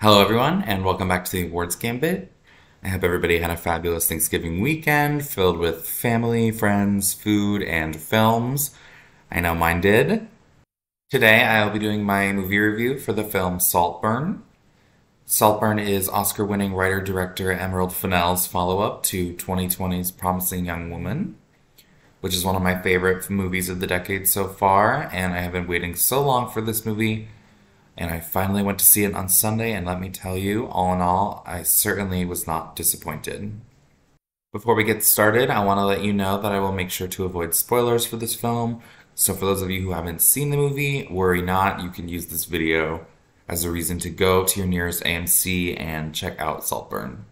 Hello, everyone, and welcome back to the Awards Gambit. I hope everybody had a fabulous Thanksgiving weekend filled with family, friends, food, and films. I know mine did. Today, I'll be doing my movie review for the film Saltburn. Saltburn is Oscar-winning writer-director Emerald Fennell's follow-up to 2020's Promising Young Woman, which is one of my favorite movies of the decade so far, and I have been waiting so long for this movie. And I finally went to see it on Sunday, and let me tell you, all in all, I certainly was not disappointed. Before we get started, I want to let you know that I will make sure to avoid spoilers for this film, so for those of you who haven't seen the movie, worry not, you can use this video as a reason to go to your nearest AMC and check out Saltburn.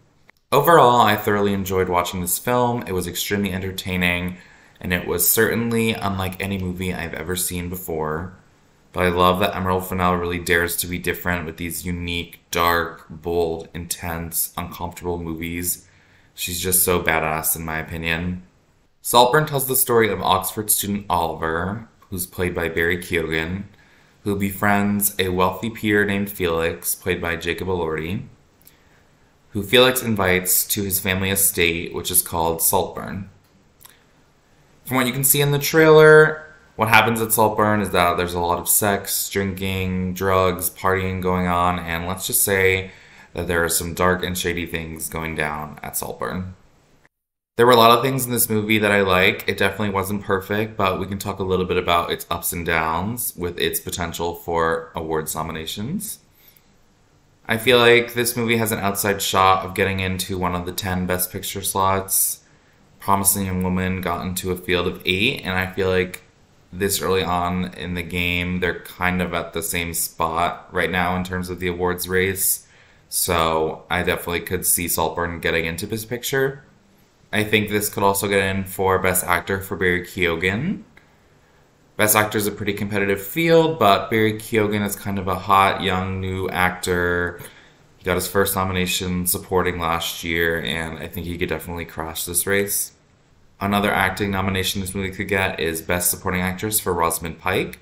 Overall, I thoroughly enjoyed watching this film. It was extremely entertaining, and it was certainly unlike any movie I've ever seen before. But I love that Emerald Fennell really dares to be different with these unique, dark, bold, intense, uncomfortable movies. She's just so badass in my opinion. Saltburn tells the story of Oxford student Oliver, who's played by Barry Keoghan, who befriends a wealthy peer named Felix, played by Jacob Elordi, who Felix invites to his family estate, which is called Saltburn. From what you can see in the trailer, what happens at Saltburn is that there's a lot of sex, drinking, drugs, partying going on, and let's just say that there are some dark and shady things going down at Saltburn. There were a lot of things in this movie that I like. It definitely wasn't perfect, but we can talk a little bit about its ups and downs with its potential for awards nominations. I feel like this movie has an outside shot of getting into one of the 10 Best Picture slots. Promising Young Woman got into a field of 8, and I feel like this early on in the game, they're kind of at the same spot right now in terms of the awards race. So I definitely could see Saltburn getting into Best Picture. I think this could also get in for Best Actor for Barry Keoghan. Best Actor is a pretty competitive field, but Barry Keoghan is kind of a hot, young, new actor. He got his first nomination supporting last year, and I think he could definitely crush this race. Another acting nomination this movie could get is Best Supporting Actress for Rosamund Pike.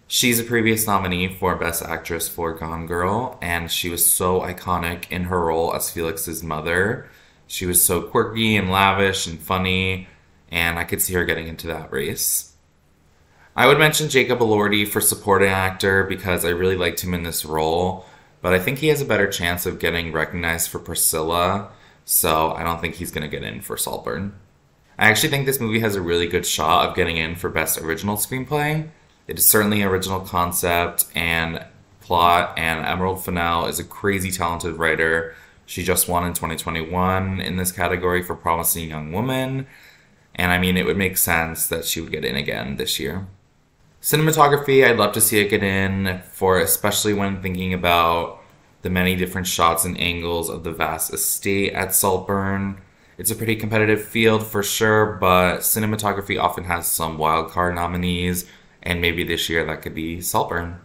She's a previous nominee for Best Actress for Gone Girl, and she was so iconic in her role as Felix's mother. She was so quirky and lavish and funny, and I could see her getting into that race. I would mention Jacob Elordi for Supporting Actor because I really liked him in this role, but I think he has a better chance of getting recognized for Priscilla, so I don't think he's going to get in for Saltburn. I actually think this movie has a really good shot of getting in for Best Original Screenplay. It is certainly an original concept and plot, and Emerald Fennell is a crazy talented writer. She just won in 2021 in this category for Promising Young Woman, and I mean, it would make sense that she would get in again this year. Cinematography, I'd love to see it get in for, especially when thinking about the many different shots and angles of the vast estate at Saltburn. It's a pretty competitive field for sure, but cinematography often has some wildcard nominees, and maybe this year that could be Saltburn.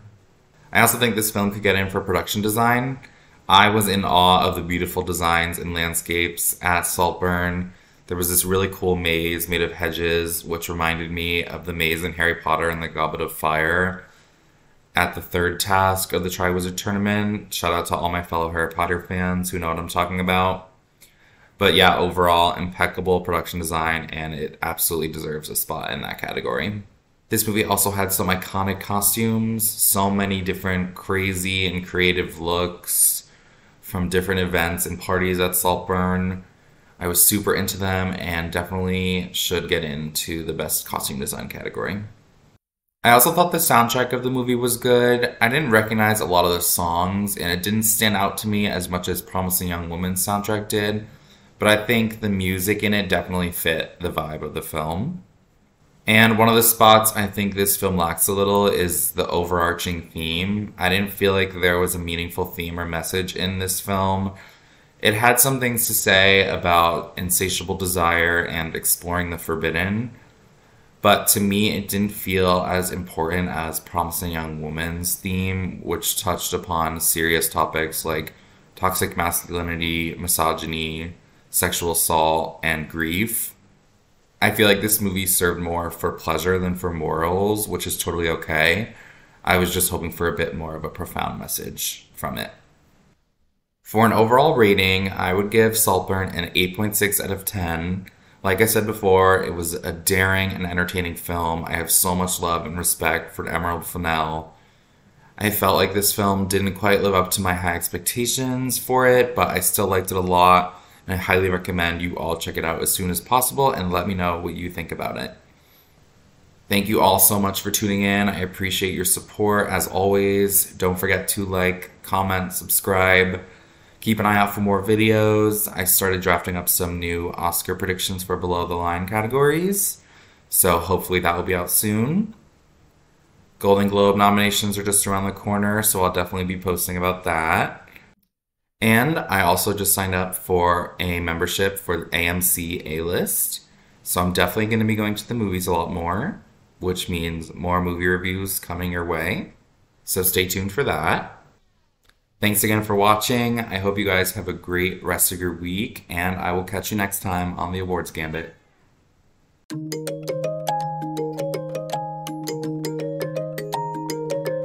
I also think this film could get in for production design. I was in awe of the beautiful designs and landscapes at Saltburn. There was this really cool maze made of hedges, which reminded me of the maze in Harry Potter and the Goblet of Fire. At the third task of the Triwizard Tournament, shout out to all my fellow Harry Potter fans who know what I'm talking about. But yeah, overall, impeccable production design, and it absolutely deserves a spot in that category. This movie also had some iconic costumes, so many different crazy and creative looks from different events and parties at Saltburn. I was super into them and definitely should get into the Best Costume Design category. I also thought the soundtrack of the movie was good. I didn't recognize a lot of the songs, and it didn't stand out to me as much as Promising Young Woman's soundtrack did. But I think the music in it definitely fit the vibe of the film. And one of the spots I think this film lacks a little is the overarching theme. I didn't feel like there was a meaningful theme or message in this film. It had some things to say about insatiable desire and exploring the forbidden, but to me it didn't feel as important as Promising Young Woman's theme, which touched upon serious topics like toxic masculinity, misogyny, sexual assault, and grief. I feel like this movie served more for pleasure than for morals, which is totally okay. I was just hoping for a bit more of a profound message from it. For an overall rating, I would give Saltburn an 8.6 out of 10. Like I said before, it was a daring and entertaining film. I have so much love and respect for Emerald Fennell. I felt like this film didn't quite live up to my high expectations for it, but I still liked it a lot, and I highly recommend you all check it out as soon as possible and let me know what you think about it. Thank you all so much for tuning in. I appreciate your support as always. Don't forget to like, comment, subscribe. Keep an eye out for more videos. I started drafting up some new Oscar predictions for below the line categories, so hopefully that will be out soon. Golden Globe nominations are just around the corner, so I'll definitely be posting about that. And I also just signed up for a membership for AMC A-List, so I'm definitely going to be going to the movies a lot more, which means more movie reviews coming your way. So stay tuned for that. Thanks again for watching. I hope you guys have a great rest of your week, and I will catch you next time on the Awards Gambit.